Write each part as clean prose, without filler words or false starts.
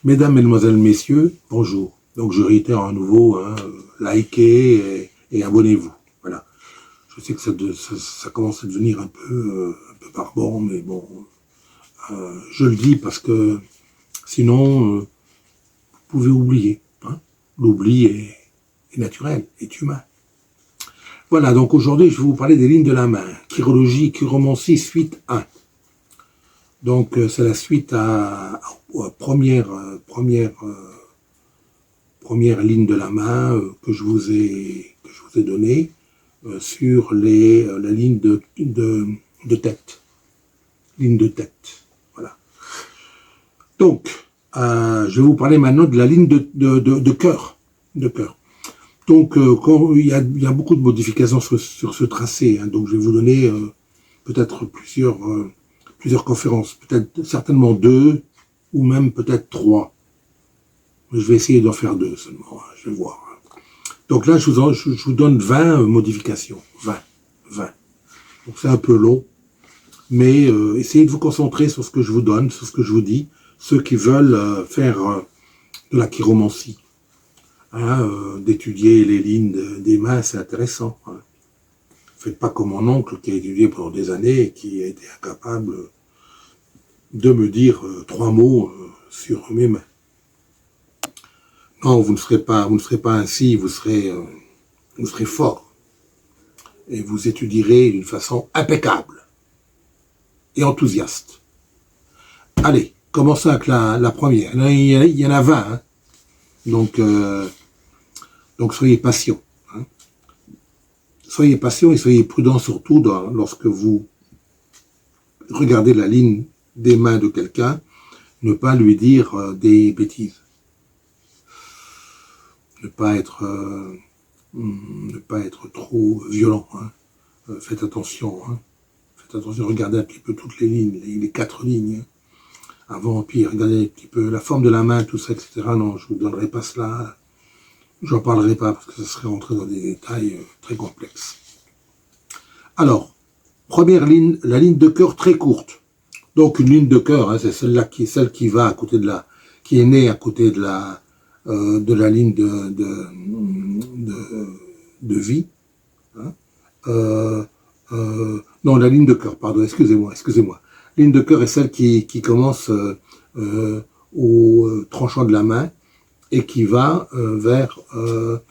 Mesdames, Mesdemoiselles, Messieurs, bonjour. Donc je réitère à nouveau, likez et abonnez-vous. Voilà. Je sais que ça commence à devenir un peu barbant, mais bon, je le dis parce que sinon, vous pouvez oublier. Hein. L'oubli est naturel, est humain. Voilà, donc aujourd'hui, je vais vous parler des lignes de la main. Chirologie, chiromancie, suite 1. Donc c'est la suite à première ligne de la main que je vous ai donnée sur la ligne de tête. Ligne de tête. Voilà. Donc, je vais vous parler maintenant de la ligne de cœur. De cœur. Donc, il y a beaucoup de modifications sur ce tracé. Hein, donc, je vais vous donner peut-être plusieurs conférences. Peut-être certainement 2 ou même peut-être 3. Je vais essayer d'en faire 2 seulement. Hein, je vais voir. Donc là, je vous donne 20 modifications. 20. Donc c'est un peu long. Mais essayez de vous concentrer sur ce que je vous donne, sur ce que je vous dis. Ceux qui veulent faire de la chiromancie. Hein, d'étudier les lignes des mains, c'est intéressant. Hein. Faites pas comme mon oncle qui a étudié pendant des années et qui a été incapable de me dire 3 mots sur mes mains. Non, vous ne ferez pas ainsi, vous serez fort. Et vous étudierez d'une façon impeccable et enthousiaste. Allez, commençons avec la première. Il y en a 20, hein. Donc soyez patient. Hein. Soyez patient et soyez prudent surtout lorsque vous regardez la ligne des mains de quelqu'un, ne pas lui dire des bêtises. Ne pas être trop violent. Hein. Faites attention. Hein. Faites attention, regardez un petit peu toutes les lignes, les 4 lignes. Hein. Avant, puis regardez un petit peu la forme de la main, tout ça, etc. Non, je ne vous donnerai pas cela. J'en parlerai pas parce que ça serait rentrer dans des détails très complexes. Alors, première ligne, la ligne de cœur très courte. Donc une ligne de cœur, hein, c'est celle qui va à côté qui est née à côté de la ligne de vie. Hein. Non, la ligne de cœur, pardon, excusez-moi. Ligne de cœur est celle qui commence au tranchant de la main et qui va vers le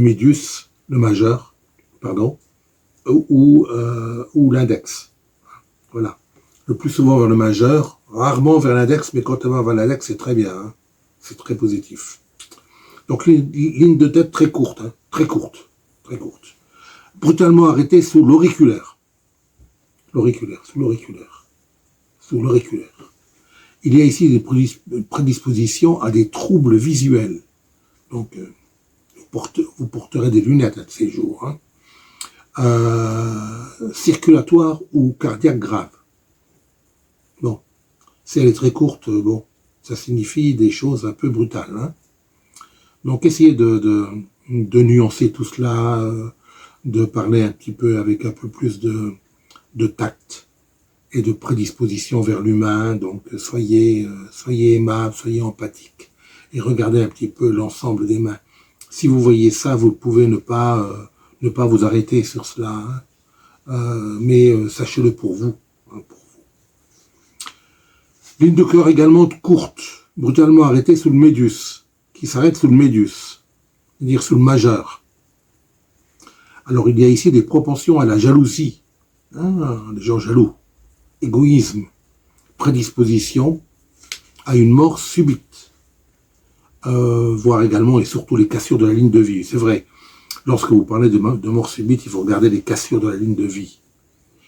médius, le majeur, pardon, ou l'index. Voilà. Le plus souvent vers le majeur, rarement vers l'index, mais quand on va vers l'index, c'est très bien. Hein. C'est très positif. Donc, ligne de tête très courte. Hein. Très courte. Brutalement arrêtée sous l'auriculaire. Sous l'auriculaire. Il y a ici des prédispositions à des troubles visuels. Donc, vous porterez des lunettes à ces jours. Hein. Circulatoire ou cardiaque grave. Bon, si elle est très courte, bon, ça signifie des choses un peu brutales. Hein. Donc, essayez de nuancer tout cela, de parler un petit peu avec un peu plus de tact et de prédisposition vers l'humain. Donc, soyez aimable, soyez empathique et regardez un petit peu l'ensemble des mains. Si vous voyez ça, vous pouvez ne pas vous arrêter sur cela, hein. Mais sachez-le pour vous. Hein, pour vous. Ligne de cœur également courte, brutalement arrêtée sous le médius, qui s'arrête sous le médius, c'est-à-dire sous le majeur. Alors il y a ici des propensions à la jalousie, hein, des gens jaloux, égoïsme, prédisposition à une mort subite. Voire également et surtout les cassures de la ligne de vie. C'est vrai, lorsque vous parlez de mort subite, il faut regarder les cassures de la ligne de vie.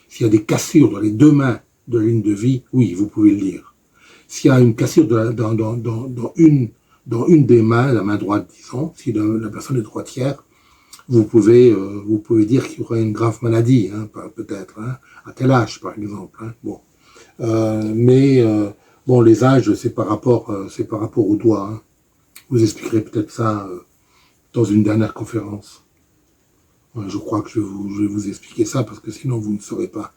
S'il y a des cassures dans les 2 mains de la ligne de vie, oui, vous pouvez le dire. S'il y a une cassure dans une des mains, la main droite, disons, si la personne est droitière, vous pouvez dire qu'il y aura une grave maladie, hein, peut-être, hein, à tel âge, par exemple. Hein, bon. Bon, les âges, c'est par rapport au doigt. Hein. Je vous expliquerai peut-être ça dans une dernière conférence. Je crois que je vais vous expliquer ça parce que sinon vous ne saurez pas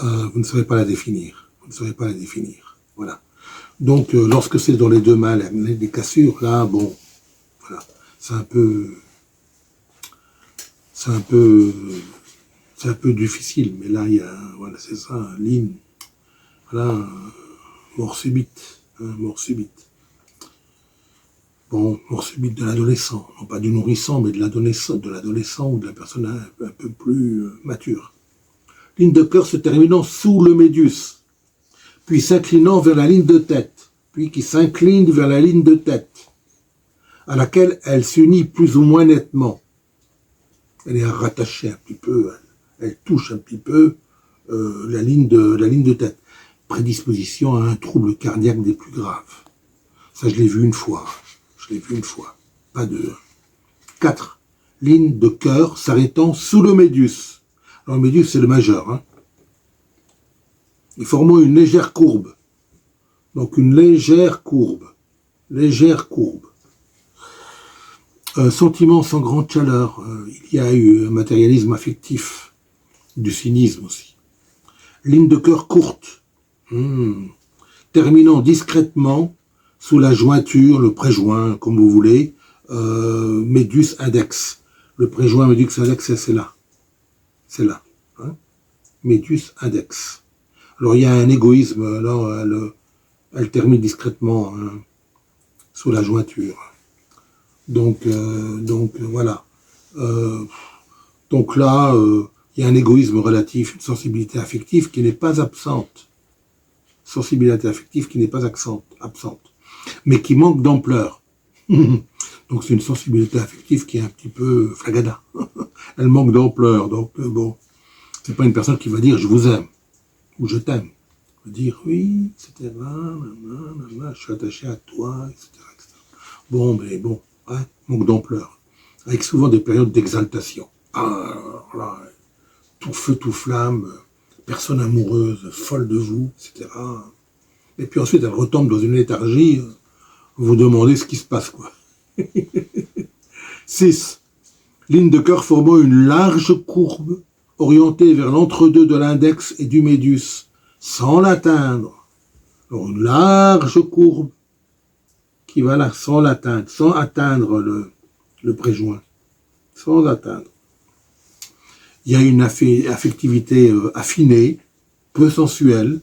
vous ne saurez pas la définir. Vous ne saurez pas la définir. Voilà. Donc, lorsque c'est dans les deux mains, les cassures, là, bon, voilà, c'est un peu difficile. Mais là, il y a, voilà, c'est ça, ligne, voilà, mort subite, hein, mort subite. Bon, mort subite de l'adolescent, non pas du nourrisson, mais de l'adolescent ou de la personne un peu plus mature. Ligne de cœur se terminant sous le médius, puis s'inclinant vers la ligne de tête, puis qui s'incline vers la ligne de tête, à laquelle elle s'unit plus ou moins nettement. Elle est rattachée un petit peu, elle touche un petit peu la ligne de tête. Prédisposition à un trouble cardiaque des plus graves. Ça, je l'ai vu une fois. Pas deux. 4. Ligne de cœur s'arrêtant sous le médius. Alors, le médius, c'est le majeur. Hein. Et formant une légère courbe. Donc, une légère courbe. Sentiment sans grande chaleur. Il y a eu un matérialisme affectif. Du cynisme aussi. Ligne de cœur courte. Terminant discrètement sous la jointure, le préjoint, comme vous voulez, médius index. Le préjoint médius index, c'est là. C'est là. Hein. Médius index. Alors, il y a un égoïsme, alors elle termine discrètement hein, sous la jointure. Donc voilà. Donc là, il y a un égoïsme relatif, une sensibilité affective qui n'est pas absente. Sensibilité affective qui n'est pas absente, mais qui manque d'ampleur. Donc c'est une sensibilité affective qui est un petit peu flagada. Elle manque d'ampleur. Donc bon, c'est pas une personne qui va dire je vous aime ou je t'aime. Elle va dire oui, etc. Je suis attaché à toi, etc. Bon, mais bon, ouais, manque d'ampleur. Avec souvent des périodes d'exaltation. Ah, là, tout feu, tout flamme, personne amoureuse, folle de vous, etc. Et puis ensuite, elle retombe dans une léthargie, vous vous demandez ce qui se passe, quoi. 6. Ligne de cœur formant une large courbe orientée vers l'entre-deux de l'index et du médius, sans l'atteindre. Alors, une large courbe qui va là, sans l'atteindre, sans atteindre le préjoint. Sans atteindre. Il y a une affectivité affinée, peu sensuelle,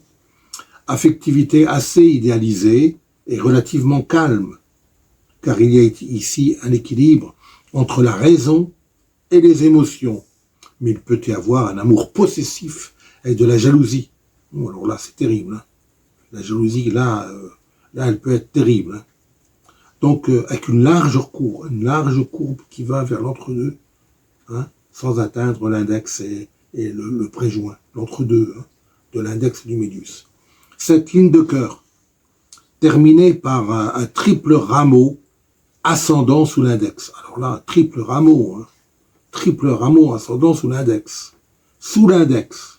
affectivité assez idéalisée et relativement calme, car il y a ici un équilibre entre la raison et les émotions. Mais il peut y avoir un amour possessif et de la jalousie. Bon, alors là, c'est terrible. Hein. La jalousie, là, elle peut être terrible. Hein. Donc, avec une large courbe qui va vers l'entre-deux, hein, sans atteindre l'index et le préjoint, l'entre-deux, hein, de l'index et du médius. Cette ligne de cœur, terminée par un triple rameau ascendant sous l'index. Alors là, triple rameau ascendant sous l'index. Sous l'index.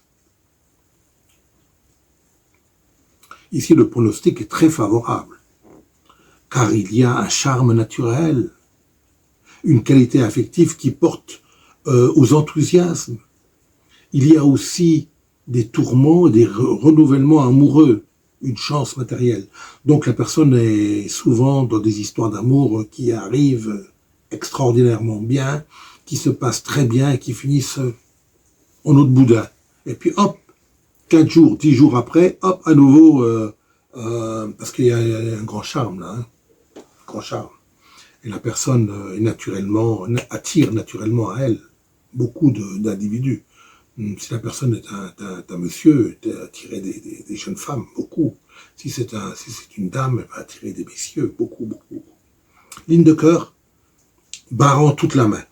Ici, le pronostic est très favorable, car il y a un charme naturel, une qualité affective qui porte aux enthousiasmes. Il y a aussi des tourments, des renouvellements amoureux, une chance matérielle. Donc la personne est souvent dans des histoires d'amour qui arrivent extraordinairement bien, qui se passent très bien et qui finissent en eau de boudin. Et puis hop, 15 jours, 10 jours après, hop, à nouveau, parce qu'il y a un grand charme là, hein, grand charme. Et la personne attire naturellement à elle beaucoup d'individus. Si la personne est un monsieur, elle va attirer des jeunes femmes, beaucoup. Si c'est une dame, elle va attirer des messieurs, beaucoup. Ligne de cœur, barrant toute la main.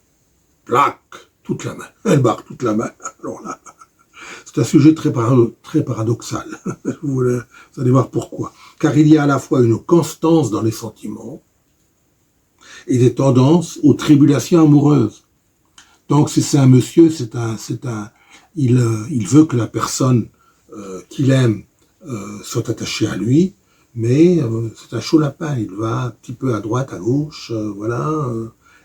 Plaque, toute la main. Elle barre toute la main. Alors là, c'est un sujet très paradoxal. Vous allez voir pourquoi. Car il y a à la fois une constance dans les sentiments et des tendances aux tribulations amoureuses. Donc si c'est un monsieur, il veut que la personne qu'il aime soit attachée à lui, mais c'est un chaud lapin, il va un petit peu à droite, à gauche,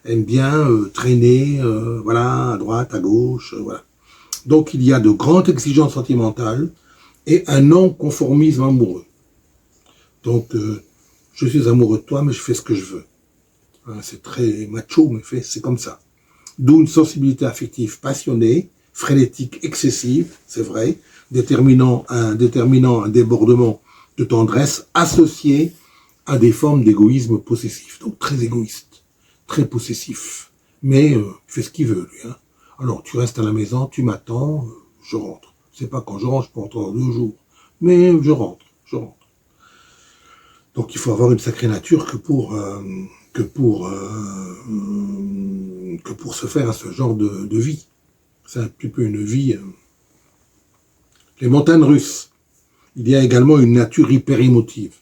aime bien traîner, à droite, à gauche, voilà. Donc il y a de grandes exigences sentimentales et un non-conformisme amoureux. Donc je suis amoureux de toi, mais je fais ce que je veux. Hein, c'est très macho, mais c'est comme ça. D'où une sensibilité affective passionnée, frénétique, excessive, c'est vrai, déterminant un débordement de tendresse associé à des formes d'égoïsme possessif. Donc très égoïste, très possessif. Mais il fait ce qu'il veut, lui. Hein. Alors tu restes à la maison, tu m'attends, je rentre. Je sais pas quand je rentre, je peux rentrer dans 2 jours. Mais je rentre. Donc il faut avoir une sacrée nature que pour se faire à ce genre de vie. C'est un petit peu une vie. Les montagnes russes. Il y a également une nature hyper émotive.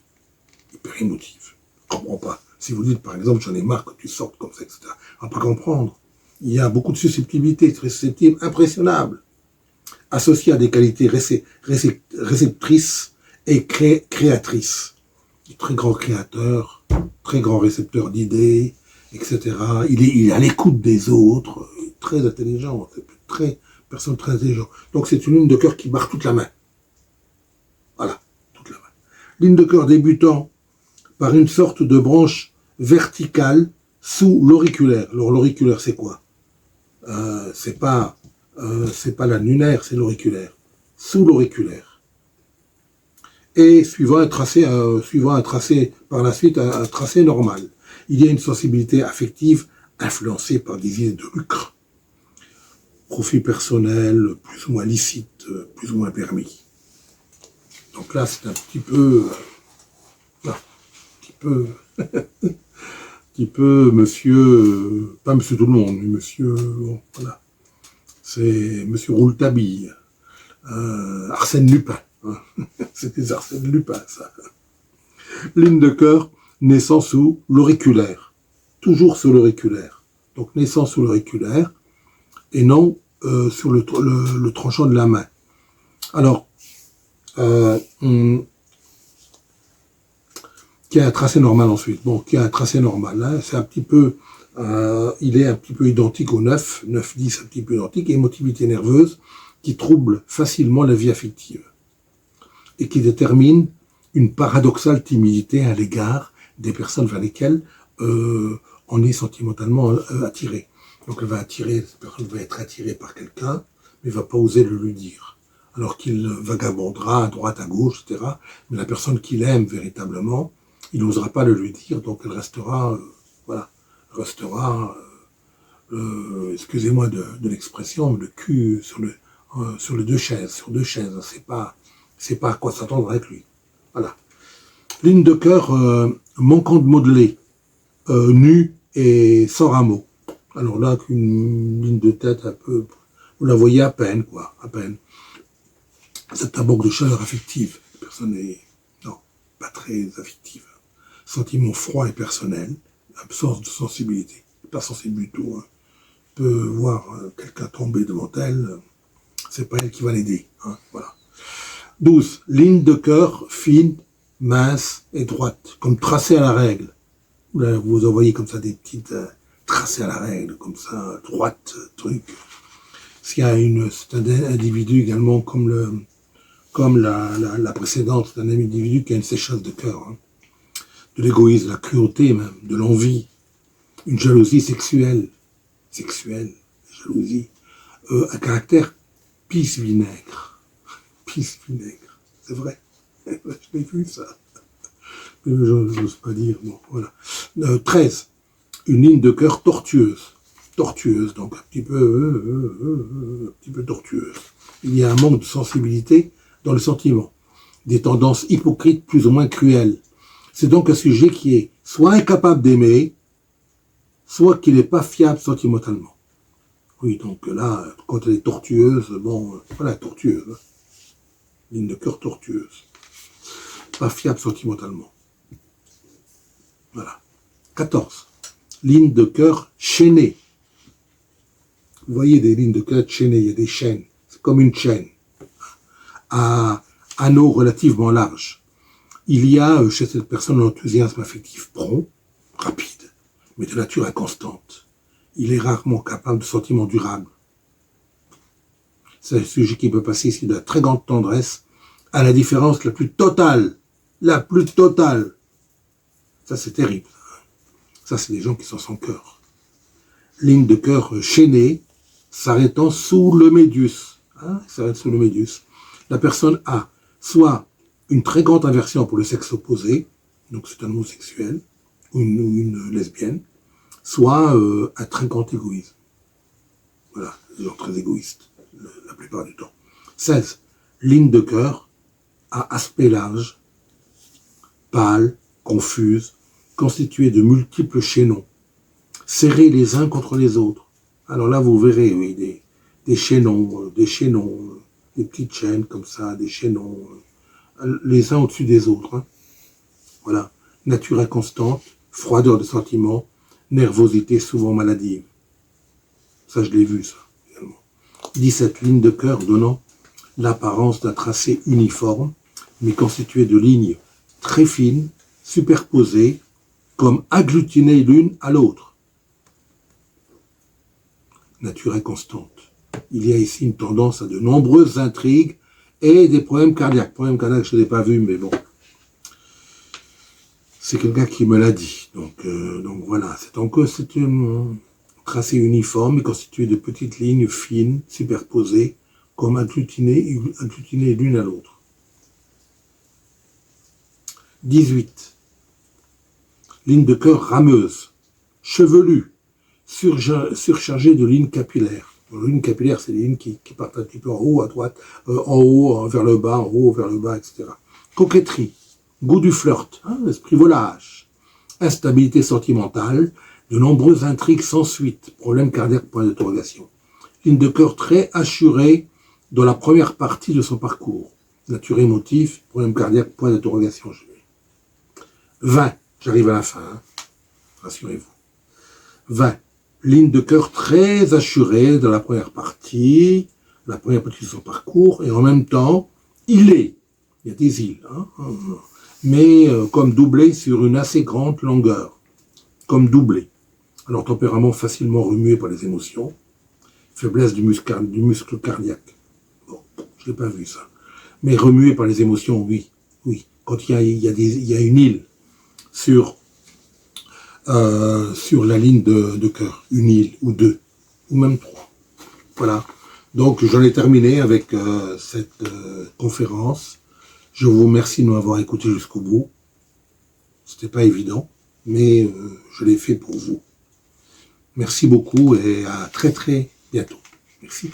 Hyper émotive. Je ne comprends pas. Si vous dites par exemple j'en ai marre que tu sortes comme ça, etc. On ne va pas comprendre. Il y a beaucoup de susceptibilité, très susceptible, impressionnable, associée à des qualités réceptrices et créatrices. Très grand créateur, très grand récepteur d'idées, etc. Il est à l'écoute des autres, très intelligent, personne très intelligent. Donc c'est une ligne de cœur qui barre toute la main. Voilà, toute la main. Ligne de cœur débutant par une sorte de branche verticale sous l'auriculaire. Alors l'auriculaire c'est quoi? C'est pas l'annulaire, c'est l'auriculaire. Sous l'auriculaire. Et suivant un tracé par la suite, un tracé normal. Il y a une sensibilité affective influencée par des idées de lucre, profit personnel, plus ou moins licite, plus ou moins permis. Donc là, c'est un petit peu, monsieur, pas monsieur tout le monde, mais monsieur, bon, voilà, c'est monsieur Rouletabille, Arsène Lupin. C'était Arsène Lupin, ça. Ligne de cœur, naissant sous l'auriculaire. Toujours sous l'auriculaire. Donc naissant sous l'auriculaire et non sur le tranchant de la main. Alors, qui a un tracé normal ensuite. Bon, qui a un tracé normal. Hein, c'est un petit peu, il est un petit peu identique au 9, 9-10, un petit peu identique, émotivité nerveuse qui trouble facilement la vie affective et qui détermine une paradoxale timidité à l'égard des personnes vers lesquelles on est sentimentalement attiré. Donc cette personne va être attirée par quelqu'un, mais va pas oser le lui dire. Alors qu'il vagabondera à droite, à gauche, etc. Mais la personne qu'il aime véritablement, il n'osera pas le lui dire, donc elle restera, excusez-moi de l'expression, le cul sur les deux chaises, c'est pas à quoi s'attendre avec lui. Voilà. Ligne de cœur manquant de modeler, nue et sans rameau. Alors là, qu'une ligne de tête un peu, vous la voyez à peine, quoi, à peine. C'est un manque de chaleur affective. La personne n'est, pas très affective. Sentiment froid et personnel, absence de sensibilité. Pas sensible du tout. Hein. Peut voir quelqu'un tomber devant elle, c'est pas elle qui va l'aider. Hein, voilà. 12. Ligne de cœur fine, mince et droite, comme tracée à la règle. Là, vous envoyez comme ça des petites tracées à la règle, comme ça, droite, truc. S'il y a c'est un individu également comme la précédente, c'est un individu qui a une sécheresse de cœur, hein. De l'égoïsme, de la cruauté même, de l'envie, une jalousie sexuelle, jalousie, un caractère pisse-vinaigre, c'est vrai, je l'ai vu ça, je n'ose pas dire, bon, voilà. 13, une ligne de cœur tortueuse, donc un petit peu tortueuse. Il y a un manque de sensibilité dans le sentiment, des tendances hypocrites plus ou moins cruelles. C'est donc un sujet qui est soit incapable d'aimer, soit qui n'est pas fiable sentimentalement. Oui, donc là, quand elle est tortueuse, bon, voilà, tortueuse. Hein. Ligne de cœur tortueuse. Pas fiable sentimentalement. Voilà. 14. Ligne de cœur chaînée. Vous voyez des lignes de cœur chaînées, il y a des chaînes. C'est comme une chaîne. À anneaux relativement larges. Il y a chez cette personne un enthousiasme affectif prompt, rapide, mais de nature inconstante. Il est rarement capable de sentiments durables. C'est un sujet qui peut passer ici de la très grande tendresse à la différence la plus totale. La plus totale. Ça, c'est terrible. Ça, c'est des gens qui sont sans cœur. Ligne de cœur chaînée, s'arrêtant sous le médius. Hein, s'arrête sous le médius. La personne a soit une très grande aversion pour le sexe opposé, donc c'est un homosexuel, ou une lesbienne, soit un très grand égoïsme. Voilà, des gens très égoïstes, la plupart du temps. 16. Ligne de cœur à aspect large, pâle, confuse, constituée de multiples chaînons, serrés les uns contre les autres. Alors là, vous verrez, oui, des chaînons, des petites chaînes comme ça, des chaînons, les uns au-dessus des autres. Hein. Voilà. Nature inconstante, froideur de sentiments, nervosité souvent maladive. Ça, je l'ai vu, ça, également. 17 lignes de cœur donnant l'apparence d'un tracé uniforme, mais constitué de lignes très fines, superposées, comme agglutinées l'une à l'autre. Nature inconstante. Il y a ici une tendance à de nombreuses intrigues et des problèmes cardiaques. Problèmes cardiaques, je ne l'ai pas vu, mais bon. C'est quelqu'un qui me l'a dit. Donc voilà, c'est un tracé uniforme et constitué de petites lignes fines, superposées, comme agglutinées l'une à l'autre. 18. Ligne de cœur rameuse, chevelue, surchargée de lignes capillaires. Les lignes capillaires, c'est des lignes qui partent un petit peu en haut, à droite, en haut, vers le bas, en haut, vers le bas, etc. Coquetterie, goût du flirt, hein, esprit volage, instabilité sentimentale, de nombreuses intrigues sans suite, problème cardiaque, point d'interrogation. Ligne de cœur très assurée dans la première partie de son parcours. Nature émotive, problème cardiaque, point d'interrogation. 20, j'arrive à la fin, hein. Rassurez-vous. 20, ligne de cœur très assurée dans la première partie de son parcours, et en même temps, il y a des îles, hein, mais comme doublé sur une assez grande longueur, comme doublé. Alors tempérament facilement remué par les émotions, faiblesse du muscle cardiaque. Bon, je l'ai pas vu ça. Mais remué par les émotions, oui. Quand il y a une île sur la ligne de cœur, une île ou deux, ou même trois. Voilà. Donc j'en ai terminé avec cette conférence. Je vous remercie de m'avoir écouté jusqu'au bout. C'était pas évident, mais je l'ai fait pour vous. Merci beaucoup et à très très bientôt. Merci.